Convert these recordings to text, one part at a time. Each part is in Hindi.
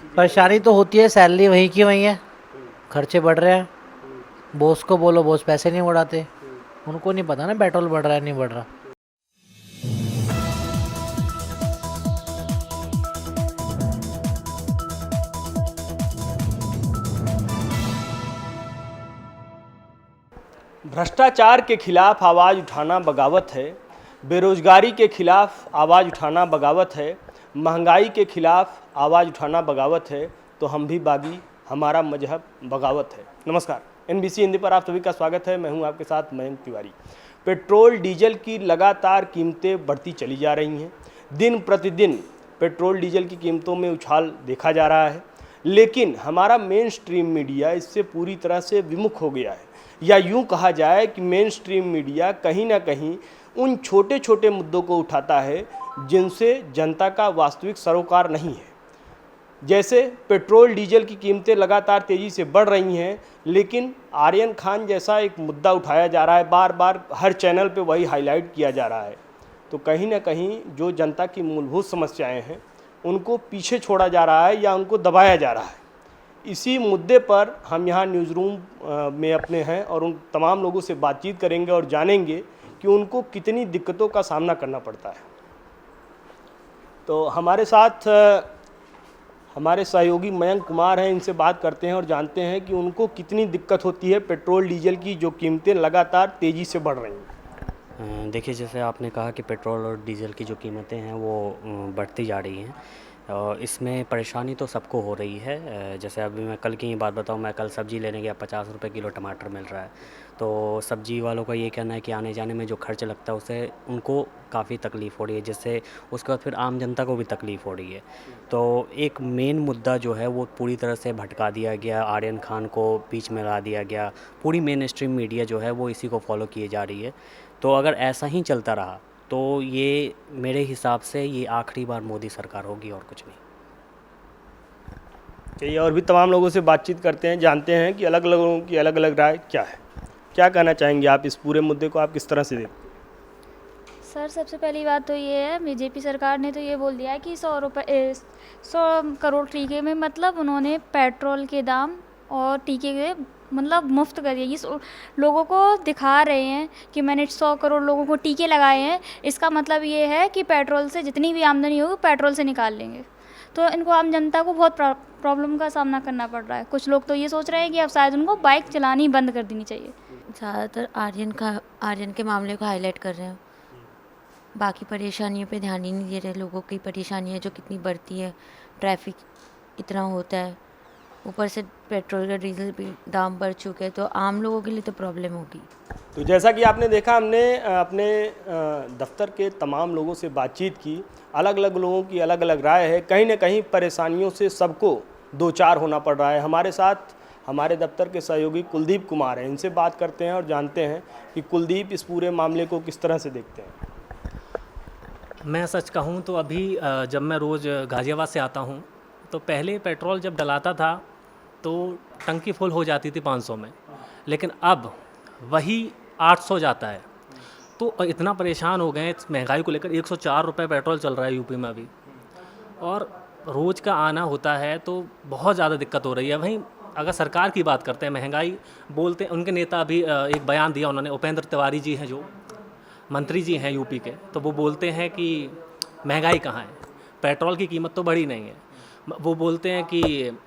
परेशानी तो होती है, सैलरी वही की वही है, खर्चे बढ़ रहे हैं। बॉस को बोलो, बॉस पैसे नहीं बढ़ाते। उनको नहीं पता ना पेट्रोल बढ़ रहा है नहीं बढ़ रहा। भ्रष्टाचार के खिलाफ आवाज़ उठाना बगावत है, बेरोजगारी के खिलाफ आवाज़ उठाना बगावत है, महंगाई के खिलाफ आवाज़ उठाना बगावत है, तो हम भी बागी, हमारा मजहब बगावत है। नमस्कार, एनबीसी हिंदी पर आप सभी का स्वागत है। मैं हूं आपके साथ मयंक तिवारी। पेट्रोल डीजल की लगातार कीमतें बढ़ती चली जा रही हैं। दिन प्रतिदिन पेट्रोल डीजल की कीमतों में उछाल देखा जा रहा है, लेकिन हमारा मेन स्ट्रीम मीडिया इससे पूरी तरह से विमुख हो गया है, या यूं कहा जाए कि मेन स्ट्रीम मीडिया कहीं ना कहीं उन छोटे छोटे मुद्दों को उठाता है जिनसे जनता का वास्तविक सरोकार नहीं है। जैसे पेट्रोल डीजल की कीमतें लगातार तेज़ी से बढ़ रही हैं, लेकिन आर्यन खान जैसा एक मुद्दा उठाया जा रहा है, बार बार हर चैनल पे वही हाईलाइट किया जा रहा है। तो कहीं ना कहीं जो जनता की मूलभूत समस्याएं हैं उनको पीछे छोड़ा जा रहा है या उनको दबाया जा रहा है। इसी मुद्दे पर हम यहाँ न्यूज़ रूम में अपने हैं और उन तमाम लोगों से बातचीत करेंगे और जानेंगे कि उनको कितनी दिक्कतों का सामना करना पड़ता है। तो हमारे साथ हमारे सहयोगी मयंक कुमार हैं, इनसे बात करते हैं और जानते हैं कि उनको कितनी दिक्कत होती है पेट्रोल डीजल की जो कीमतें लगातार तेज़ी से बढ़ रही हैं। देखिए, जैसे आपने कहा कि पेट्रोल और डीज़ल की जो कीमतें हैं वो बढ़ती जा रही हैं और इसमें परेशानी तो सबको हो रही है। जैसे अभी मैं कल की ही बात बताऊं, मैं कल सब्ज़ी लेने गया, 50 रुपये किलो टमाटर मिल रहा है। तो सब्ज़ी वालों का ये कहना है कि आने जाने में जो खर्च लगता है उससे उनको काफ़ी तकलीफ़ हो रही है, जिससे उसके बाद फिर आम जनता को भी तकलीफ़ हो रही है। तो एक मेन मुद्दा जो है वो पूरी तरह से भटका दिया गया, आर्यन खान को बीच में ला दिया गया। पूरी मेन स्ट्रीम मीडिया जो है वो इसी को फॉलो किए जा रही है। तो अगर ऐसा ही चलता रहा तो ये मेरे हिसाब से ये आखिरी बार मोदी सरकार होगी और कुछ नहीं। चलिए और भी तमाम लोगों से बातचीत करते हैं, जानते हैं कि अलग अलग लोगों की अलग अलग राय क्या है। क्या कहना चाहेंगे आप, इस पूरे मुद्दे को आप किस तरह से देखते हैं? सर, सबसे पहली बात तो ये है, बीजेपी सरकार ने तो ये बोल दिया है कि 100 करोड़ टीके में, मतलब उन्होंने पेट्रोल के दाम और टीके के मतलब मुफ्त कर दिए। इस लोगों को दिखा रहे हैं कि मैंने 100 करोड़ लोगों को टीके लगाए हैं। इसका मतलब ये है कि पेट्रोल से जितनी भी आमदनी होगी पेट्रोल से निकाल लेंगे। तो इनको आम जनता को बहुत प्रॉब्लम का सामना करना पड़ रहा है। कुछ लोग तो ये सोच रहे हैं कि अब शायद उनको बाइक चलानी बंद कर देनी चाहिए। ज़्यादातर आर्यन के मामले को हाईलाइट कर रहे हैं, बाकी परेशानियों पे ध्यान ही नहीं दे रहे। लोगों की परेशानियाँ जो कितनी बढ़ती है, ट्रैफिक इतना होता है, ऊपर से पेट्रोल और डीजल भी दाम बढ़ चुके हैं, तो आम लोगों के लिए तो प्रॉब्लम होगी। तो जैसा कि आपने देखा, हमने अपने दफ्तर के तमाम लोगों से बातचीत की। अलग अलग लोगों की अलग अलग राय है। कहीं ना कहीं परेशानियों से सबको दो चार होना पड़ रहा है। हमारे साथ हमारे दफ्तर के सहयोगी कुलदीप कुमार हैं, इनसे बात करते हैं और जानते हैं कि कुलदीप इस पूरे मामले को किस तरह से देखते हैं। मैं सच कहूँ तो अभी जब मैं रोज़ गाज़ियाबाद से आता हूँ तो पहले पेट्रोल जब डलाता था तो टंकी फुल हो जाती थी 500 में, लेकिन अब वही 800 जाता है। तो इतना परेशान हो गए हैं इस महंगाई को लेकर। 104 रुपये पेट्रोल चल रहा है यूपी में अभी, और रोज़ का आना होता है तो बहुत ज़्यादा दिक्कत हो रही है। वहीं अगर सरकार की बात करते हैं, महंगाई बोलते हैं, उनके नेता अभी एक बयान दिया उन्होंने, उपेंद्र तिवारी जी हैं जो मंत्री जी हैं यूपी के, तो वो बोलते हैं कि महंगाई कहाँ है, पेट्रोल की कीमत तो बढ़ी नहीं है। वो बोलते हैं कि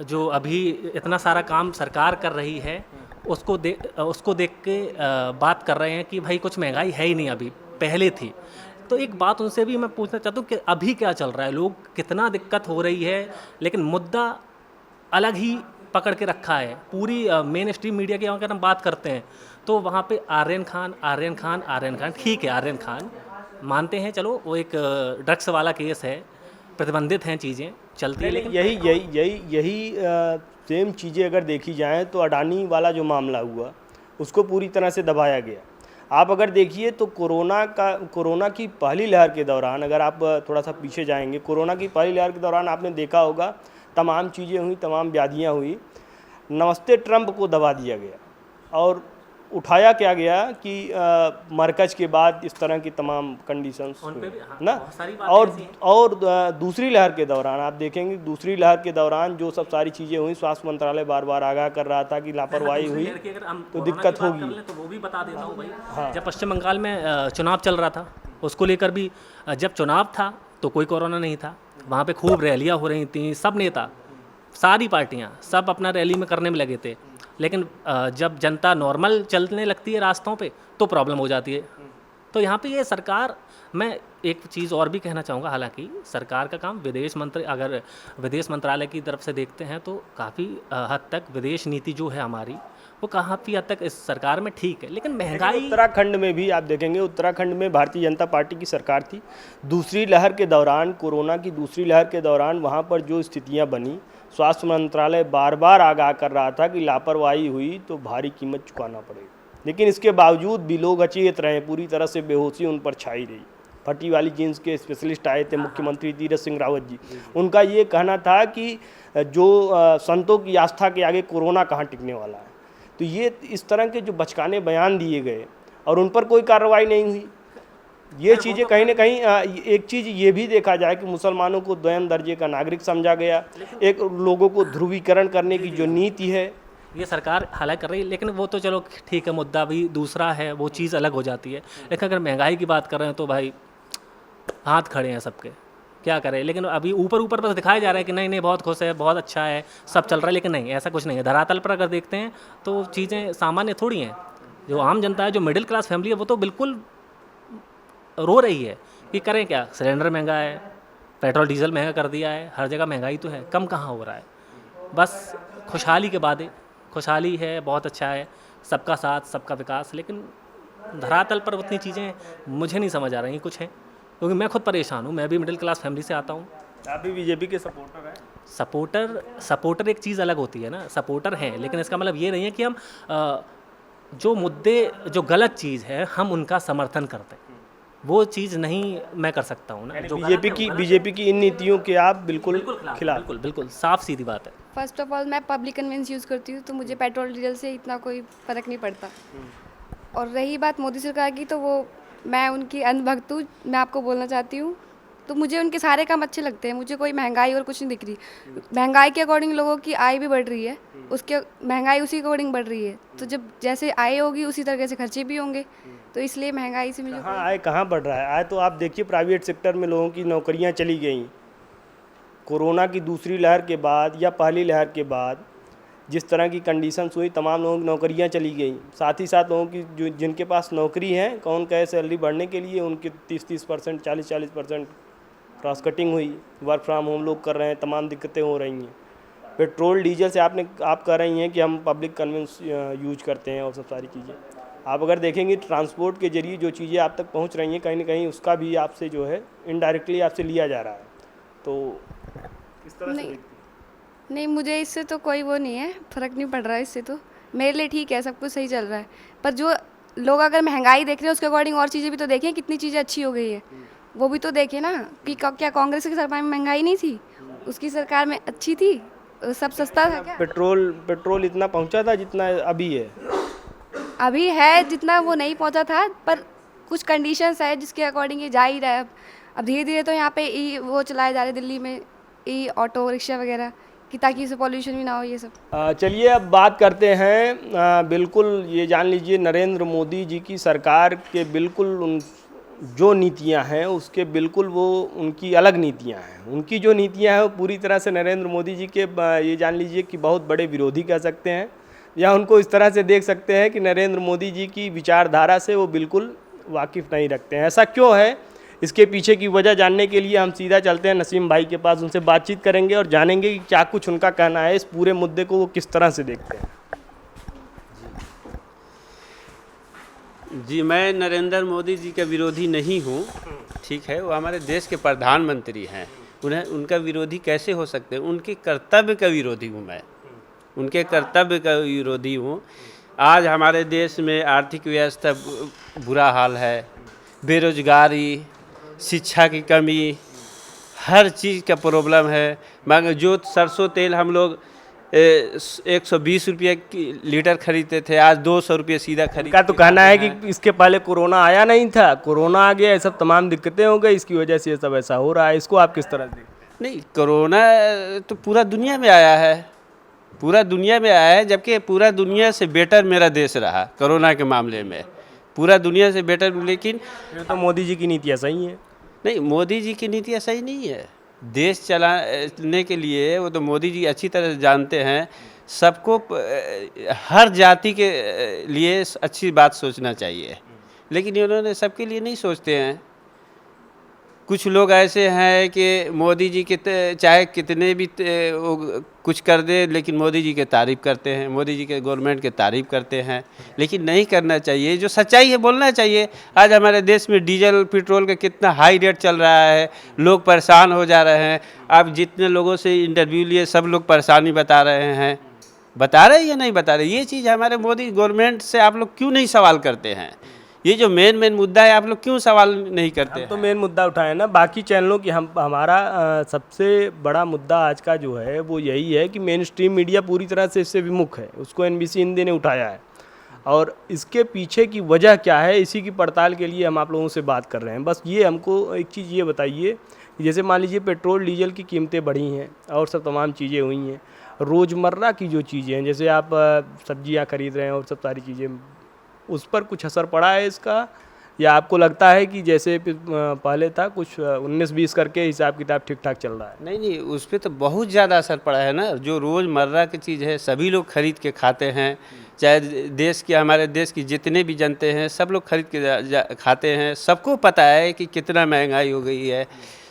जो अभी इतना सारा काम सरकार कर रही है उसको देख के बात कर रहे हैं कि भाई कुछ महंगाई है ही नहीं, अभी पहले थी। तो एक बात उनसे भी मैं पूछना चाहता हूँ कि अभी क्या चल रहा है, लोग कितना दिक्कत हो रही है, लेकिन मुद्दा अलग ही पकड़ के रखा है। पूरी मेन स्ट्रीम मीडिया की अगर हम बात करते हैं तो वहाँ पे आर्यन खान आर्यन खान आर्यन खान, ठीक है आर्यन खान मानते हैं, चलो वो एक ड्रग्स वाला केस है, प्रतिबंधित हैं, चीज़ें चलती है, लेकिन यही सेम चीज़ें अगर देखी जाएँ तो अडानी वाला जो मामला हुआ उसको पूरी तरह से दबाया गया। आप अगर देखिए तो कोरोना की पहली लहर के दौरान, अगर आप थोड़ा सा पीछे जाएंगे, कोरोना की पहली लहर के दौरान आपने देखा होगा तमाम चीज़ें हुई, तमाम व्याधियाँ हुई, नमस्ते ट्रंप को दबा दिया गया और उठाया क्या गया कि मरकज के बाद इस तरह की तमाम कंडीशंस उन पे भी, हाँ, ना, बहुत सारी बातें और ऐसी हैं। दूसरी लहर के दौरान आप देखेंगे, दूसरी लहर के दौरान जो सब सारी चीज़ें हुई, स्वास्थ्य मंत्रालय बार बार आगाह कर रहा था कि लापरवाही दूसरी हुई लहर की अगर हम तो कोरोना दिक्कत की बात होगी। कर लें तो वो भी बता देता हूँ भाई। जब पश्चिम बंगाल में चुनाव चल रहा था, उसको लेकर भी जब चुनाव था तो कोई कोरोना नहीं था। वहाँ पे खूब रैलियाँ हो रही थी, सब नेता, सारी पार्टियाँ, सब अपना रैली में करने में लगे थे। लेकिन जब जनता नॉर्मल चलने लगती है रास्तों पे तो प्रॉब्लम हो जाती है। तो यहाँ पे ये सरकार, मैं एक चीज़ और भी कहना चाहूँगा, हालांकि सरकार का काम विदेश मंत्री, अगर विदेश मंत्रालय की तरफ से देखते हैं तो काफ़ी हद तक विदेश नीति जो है हमारी, वो काफ़ी हद तक इस सरकार में ठीक है। लेकिन महंगाई, उत्तराखंड में भी आप देखेंगे, उत्तराखंड में भारतीय जनता पार्टी की सरकार थी। दूसरी लहर के दौरान, कोरोना की दूसरी लहर के दौरान वहाँ पर जो स्थितियाँ बनी, स्वास्थ्य मंत्रालय बार बार आगाह कर रहा था कि लापरवाही हुई तो भारी कीमत चुकाना पड़ेगा। लेकिन इसके बावजूद भी लोग अचेत रहे, पूरी तरह से बेहोशी उन पर छाई रही। फटी वाली जीन्स के स्पेशलिस्ट आए थे, मुख्यमंत्री तीरथ सिंह रावत जी, उनका ये कहना था कि जो संतों की आस्था के आगे कोरोना कहाँ टिकने वाला है। तो ये इस तरह के जो बचकाने बयान दिए गए और उन पर कोई कार्रवाई नहीं हुई, ये चीज़ें कहीं ना कहीं एक चीज़ ये भी देखा जाए कि मुसलमानों को द्वयम दर्जे का नागरिक समझा गया। एक लोगों को ध्रुवीकरण करने की जो नीति है, ये सरकार हालांकि कर रही है, लेकिन वो तो चलो ठीक है, मुद्दा भी दूसरा है, वो चीज़ अलग हो जाती है। लेकिन अगर महंगाई की बात कर रहे हैं तो भाई हाथ खड़े हैं सबके, क्या करें। लेकिन अभी ऊपर ऊपर बस दिखाया जा रहा है कि नहीं नहीं बहुत खुश है, बहुत अच्छा है, सब चल रहा है, लेकिन नहीं, ऐसा कुछ नहीं है। धरातल पर अगर देखते हैं तो चीज़ें सामान्य थोड़ी हैं। जो आम जनता है, जो मिडिल क्लास फैमिली है, वो तो बिल्कुल रो रही है कि करें क्या। सिलेंडर महंगा है, पेट्रोल डीजल महंगा कर दिया है, हर जगह महंगाई तो है, कम कहाँ हो रहा है। बस खुशहाली के बाद खुशहाली है, बहुत अच्छा है, सबका साथ सबका विकास, लेकिन धरातल पर उतनी चीज़ें मुझे नहीं समझ आ रही कुछ हैं, क्योंकि मैं खुद परेशान हूँ। मैं भी मिडिल क्लास फैमिली से आता हूँ। आप भी बीजेपी के सपोर्टर हैं। सपोर्टर एक चीज़ अलग होती है ना, सपोर्टर हैं, लेकिन इसका मतलब ये नहीं है कि हम जो मुद्दे, जो गलत चीज़ है, हम उनका समर्थन करते हैं। वो चीज़ नहीं मैं कर सकता हूँ ना। जो बीजेपी की इन नीतियों के आप बिल्कुल खिलाफ। बिल्कुल बिल्कुल साफ सीधी बात है। फर्स्ट ऑफ ऑल मैं पब्लिक कन्वेंस यूज़ करती हूँ, तो मुझे पेट्रोल डीजल से इतना कोई फ़र्क नहीं पड़ता। और रही बात मोदी सरकार की, तो वो मैं उनकी अंधभक्त हूँ। मैं आपको बोलना चाहती हूँ, तो मुझे उनके सारे काम अच्छे लगते हैं। मुझे कोई महंगाई और कुछ नहीं दिख रही। महंगाई के अकॉर्डिंग लोगों की आय भी बढ़ रही है, उसके महंगाई उसी अकॉर्डिंग बढ़ रही है। तो जब जैसे आय होगी उसी तरह से खर्चे भी होंगे, तो इसलिए महंगाई से मुझे हाँ, आय कहाँ बढ़ रहा है? आय तो आप देखिए, प्राइवेट सेक्टर में लोगों की नौकरियां चली गई। कोरोना की दूसरी लहर के बाद या पहली लहर के बाद जिस तरह की कंडीशंस हुई, तमाम लोगों की नौकरियां चली गई। साथ ही साथ लोगों की जो जिनके पास नौकरी है, कौन कहे सैलरी बढ़ने के लिए उनकी 30% 40% क्रॉस कटिंग हुई। वर्क फ्रॉम होम लोग कर रहे हैं, तमाम दिक्कतें हो रही हैं। पेट्रोल डीजल से आप कह रही हैं कि हम पब्लिक कन्वेंस यूज करते हैं और सब सारी चीज़ें। आप अगर देखेंगे ट्रांसपोर्ट के जरिए जो चीज़ें आप तक पहुंच रही हैं, कहीं ना कहीं उसका भी आपसे जो है इनडायरेक्टली आपसे लिया जा रहा है। तो किस तरह से नहीं, मुझे इससे तो कोई वो नहीं है, फ़र्क नहीं पड़ रहा है इससे। तो मेरे लिए ठीक है, सब कुछ सही चल रहा है। पर जो लोग अगर महंगाई देख रहे हैं, उसके अकॉर्डिंग और चीज़ें भी तो देखें, कितनी चीज़ें अच्छी हो गई है, वो भी तो देखें ना। कि क्या कांग्रेस की सरकार में महंगाई नहीं थी? उसकी सरकार में अच्छी थी, सब सस्ता था क्या? पेट्रोल इतना पहुंचा था जितना अभी है? अभी है जितना वो नहीं पहुंचा था, पर कुछ कंडीशंस है जिसके अकॉर्डिंग ये जा ही रहा है। अब धीरे धीरे तो यहाँ पे वो चलाए जा रहे दिल्ली में, ऑटो रिक्शा वगैरह, कि ताकि इससे पॉल्यूशन भी ना हो, ये सब। चलिए अब बात करते हैं, बिल्कुल ये जान लीजिए, नरेंद्र मोदी जी की सरकार के बिल्कुल उन जो नीतियां हैं उसके बिल्कुल वो उनकी अलग नीतियां हैं। उनकी जो नीतियां हैं वो पूरी तरह से नरेंद्र मोदी जी के ये जान लीजिए कि बहुत बड़े विरोधी कह सकते हैं, या उनको इस तरह से देख सकते हैं कि नरेंद्र मोदी जी की विचारधारा से वो बिल्कुल वाकिफ़ नहीं रखते हैं। ऐसा क्यों है, इसके पीछे की वजह जानने के लिए हम सीधा चलते हैं नसीम भाई के पास, उनसे बातचीत करेंगे और जानेंगे कि क्या कुछ उनका कहना है, इस पूरे मुद्दे को वो किस तरह से देखते हैं। जी, मैं नरेंद्र मोदी जी का विरोधी नहीं हूँ, ठीक है, वो हमारे देश के प्रधानमंत्री हैं, उन्हें उनका विरोधी कैसे हो सकते हैं? उनके कर्तव्य का विरोधी हूँ मैं, उनके कर्तव्य का विरोधी हूँ। आज हमारे देश में आर्थिक व्यवस्था बुरा हाल है, बेरोजगारी, शिक्षा की कमी, हर चीज़ का प्रॉब्लम है। मगर जो सरसों तेल हम लोग 120 रुपये की लीटर खरीदते थे, आज 200 रुपये सीधा खरीद का तो कहना है कि इसके पहले कोरोना आया नहीं था, कोरोना आ गया, ये सब तमाम दिक्कतें हो गई, इसकी वजह से ये सब ऐसा हो रहा है। इसको आप किस तरह से देखते हैं? नहीं, कोरोना तो पूरा दुनिया में आया है, पूरा दुनिया में आया है, जबकि पूरा दुनिया से बेटर मेरा देश रहा कोरोना के मामले में, पूरा दुनिया से बेटर। लेकिन ये तो मोदी जी की नीतियाँ सही हैं। नहीं, मोदी जी की नीतियाँ सही नहीं है। देश चलाने के लिए वो तो मोदी जी अच्छी तरह से जानते हैं, सबको हर जाति के लिए अच्छी बात सोचना चाहिए, लेकिन उन्होंने सबके लिए नहीं सोचते हैं। कुछ लोग ऐसे हैं कि मोदी जी के चाहे कितने भी वो कुछ कर दे, लेकिन मोदी जी के तारीफ़ करते हैं, मोदी जी के गवर्नमेंट के तारीफ़ करते हैं, लेकिन नहीं करना चाहिए। जो सच्चाई है बोलना चाहिए। आज हमारे देश में डीजल पेट्रोल का कितना हाई रेट चल रहा है, लोग परेशान हो जा रहे हैं। आप जितने लोगों से इंटरव्यू लिए सब लोग परेशानी बता रहे हैं, बता रहे या नहीं बता रहे। ये चीज़ हमारे मोदी गवर्नमेंट से आप लोग क्यों नहीं सवाल करते हैं? ये जो मेन मुद्दा है आप लोग क्यों सवाल नहीं करते? हम तो मेन मुद्दा उठाए ना, बाकी चैनलों की हमारा सबसे बड़ा मुद्दा आज का जो है वो यही है कि मेन स्ट्रीम मीडिया पूरी तरह से इससे विमुख है। उसको NBC हिंदी ने उठाया है, और इसके पीछे की वजह क्या है, इसी की पड़ताल के लिए हम आप लोगों से बात कर रहे हैं। बस ये हमको एक चीज़ ये बताइए, जैसे मान लीजिए पेट्रोल डीजल की कीमतें बढ़ी हैं और सब तमाम चीज़ें हुई हैं, रोज़मर्रा की जो चीज़ें हैं, जैसे आप सब्जियाँ खरीद रहे हैं और सब सारी चीज़ें, उस पर कुछ असर पड़ा है इसका, या आपको लगता है कि जैसे पहले था कुछ 19-20 करके हिसाब किताब ठीक ठाक चल रहा है? नहीं, उस पर तो बहुत ज़्यादा असर पड़ा है ना। जो रोज़मर्रा की चीज़ है सभी लोग खरीद के खाते हैं, चाहे देश के हमारे देश की जितने भी जनते हैं सब लोग खरीद के खाते हैं। सबको पता है कि कितना महंगाई हो गई है,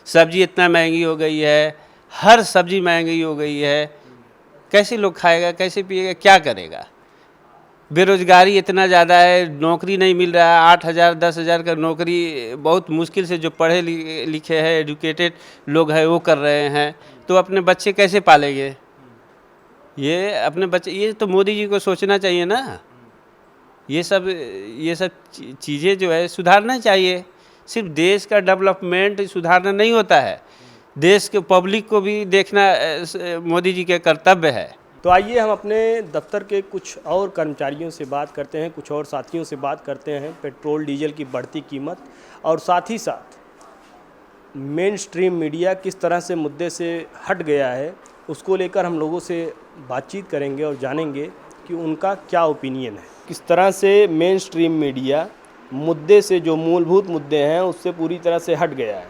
सब्जी इतना महंगी हो गई है, हर सब्जी महंगी हो गई है। कैसे लोग खाएगा, कैसे पिएगा, क्या करेगा? बेरोज़गारी इतना ज़्यादा है, नौकरी नहीं मिल रहा है। 8,000 10,000 का नौकरी बहुत मुश्किल से जो पढ़े लिखे हैं, एजुकेटेड लोग हैं वो कर रहे हैं, तो अपने बच्चे कैसे पालेंगे? ये अपने बच्चे, ये तो मोदी जी को सोचना चाहिए ना। ये सब चीज़ें जो है सुधारना चाहिए। सिर्फ देश का डेवलपमेंट सुधारना नहीं होता है, देश के पब्लिक को भी देखना मोदी जी के कर्तव्य है। तो आइए हम अपने दफ्तर के कुछ और कर्मचारियों से बात करते हैं, कुछ और साथियों से बात करते हैं पेट्रोल डीजल की बढ़ती कीमत, और साथ ही साथ मेन स्ट्रीम मीडिया किस तरह से मुद्दे से हट गया है उसको लेकर हम लोगों से बातचीत करेंगे और जानेंगे कि उनका क्या ओपिनियन है। किस तरह से मेन स्ट्रीम मीडिया मुद्दे से, जो मूलभूत मुद्दे हैं उससे पूरी तरह से हट गया है।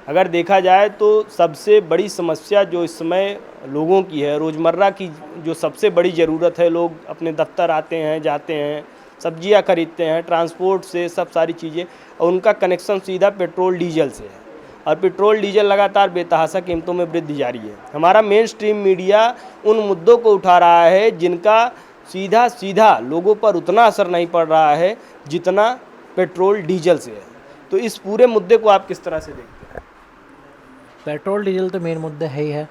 अगर देखा जाए तो सबसे बड़ी समस्या जो इस समय लोगों की है, रोज़मर्रा की जो सबसे बड़ी ज़रूरत है, लोग अपने दफ्तर आते हैं, जाते हैं, सब्जियां खरीदते हैं, ट्रांसपोर्ट से सब सारी चीज़ें, और उनका कनेक्शन सीधा पेट्रोल डीजल से है, और पेट्रोल डीजल लगातार बेतहाशा कीमतों में वृद्धि जारी है। हमारा मेन स्ट्रीम मीडिया उन मुद्दों को उठा रहा है जिनका सीधा लोगों पर उतना असर नहीं पड़ रहा है जितना पेट्रोल डीजल से है। तो इस पूरे मुद्दे को आप किस तरह से देखते हैं? पेट्रोल डीजल तो मेन मुद्दा है ही है।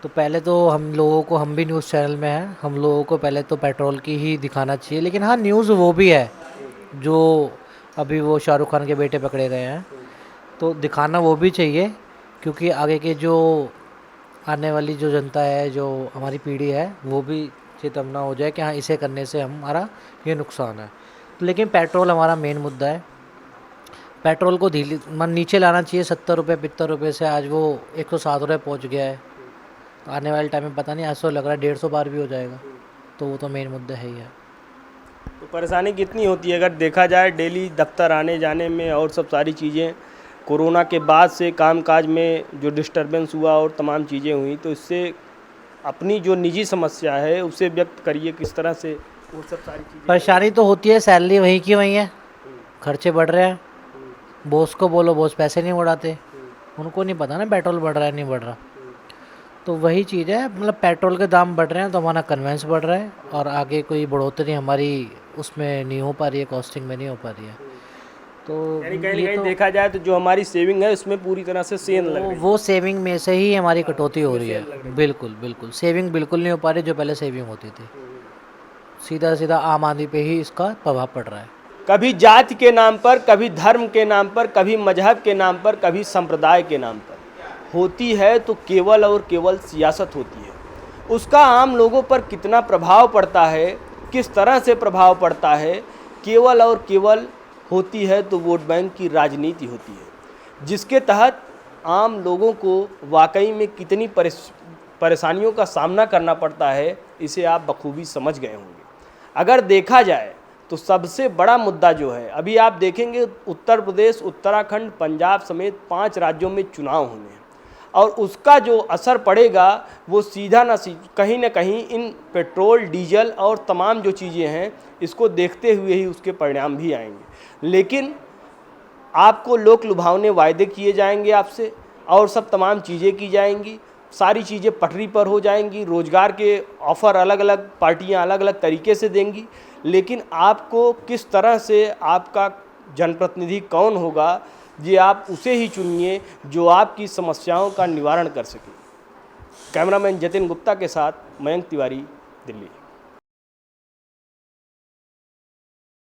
तो पहले तो हम भी न्यूज़ चैनल में हैं, हम लोगों को पहले तो पेट्रोल की ही दिखाना चाहिए। लेकिन हाँ, न्यूज़ वो भी है जो अभी वो शाहरुख खान के बेटे पकड़े गए हैं, तो दिखाना वो भी चाहिए, क्योंकि आगे के जो आने वाली जो जनता है, जो हमारी पीढ़ी है, वो भी चेतवना हो जाए कि हाँ, इसे करने से हमारा ये नुकसान है। तो लेकिन पेट्रोल हमारा मेन मुद्दा है। पेट्रोल को नीचे लाना चाहिए। 70 रुपये 75 रुपये से आज वो 107 रुपये पहुँच गया है। तो आने वाले टाइम में पता नहीं, ऐसा लग रहा है 150 बार भी हो जाएगा। तो वो तो मेन मुद्दा है ही है। तो परेशानी कितनी होती है अगर देखा जाए डेली दफ्तर आने जाने में और सब सारी चीज़ें? कोरोना के बाद से कामकाज में जो डिस्टर्बेंस हुआ और तमाम चीज़ें हुई, तो इससे अपनी जो निजी समस्या है उसे व्यक्त करिए, किस तरह से वो सब सारी चीज़ें? परेशानी तो होती है, सैलरी वहीं की वहीं है, खर्चे बढ़ रहे हैं। बॉस को बोलो, बॉस पैसे नहीं बढ़ाते, उनको नहीं पता ना पेट्रोल बढ़ रहा है नहीं बढ़ रहा। तो वही चीज़ है, मतलब पेट्रोल के दाम बढ़ रहे हैं तो हमारा कन्वेंस बढ़ रहा है, और आगे कोई बढ़ोतरी हमारी उसमें नहीं हो पा रही है, कॉस्टिंग में नहीं हो पा रही है। तो यानी कहीं देखा जाए तो जो हमारी सेविंग है उसमें पूरी तरह से सेंध लग रही है। वो सेविंग में से ही हमारी कटौती हो रही है। बिल्कुल सेविंग बिल्कुल नहीं हो पा रही जो पहले सेविंग होती थी। सीधा आम आदमी पे ही इसका प्रभाव पड़ रहा है। कभी जाति के नाम पर, कभी धर्म के नाम पर, कभी मजहब के नाम पर, कभी संप्रदाय के नाम पर होती है तो केवल और केवल सियासत होती है। उसका आम लोगों पर कितना प्रभाव पड़ता है, किस तरह से प्रभाव पड़ता है, केवल और केवल होती है तो वोट बैंक की राजनीति होती है, जिसके तहत आम लोगों को वाकई में कितनी परेशानियों का सामना करना पड़ता है, इसे आप बखूबी समझ गए होंगे। अगर देखा जाए तो सबसे बड़ा मुद्दा जो है, अभी आप देखेंगे उत्तर प्रदेश, उत्तराखंड, पंजाब समेत 5 राज्यों में चुनाव होने हैं और उसका जो असर पड़ेगा वो सीधा कहीं ना कहीं इन पेट्रोल, डीजल और तमाम जो चीज़ें हैं इसको देखते हुए ही उसके परिणाम भी आएंगे। लेकिन आपको लोक लुभावने वायदे किए जाएंगे आपसे और सब तमाम चीज़ें की जाएंगी, सारी चीज़ें पटरी पर हो जाएंगी, रोज़गार के ऑफ़र अलग अलग पार्टियां अलग अलग तरीके से देंगी, लेकिन आपको किस तरह से आपका जनप्रतिनिधि कौन होगा ये आप उसे ही चुनिए जो आपकी समस्याओं का निवारण कर सके। कैमरामैन जतिन गुप्ता के साथ मयंक तिवारी, दिल्ली।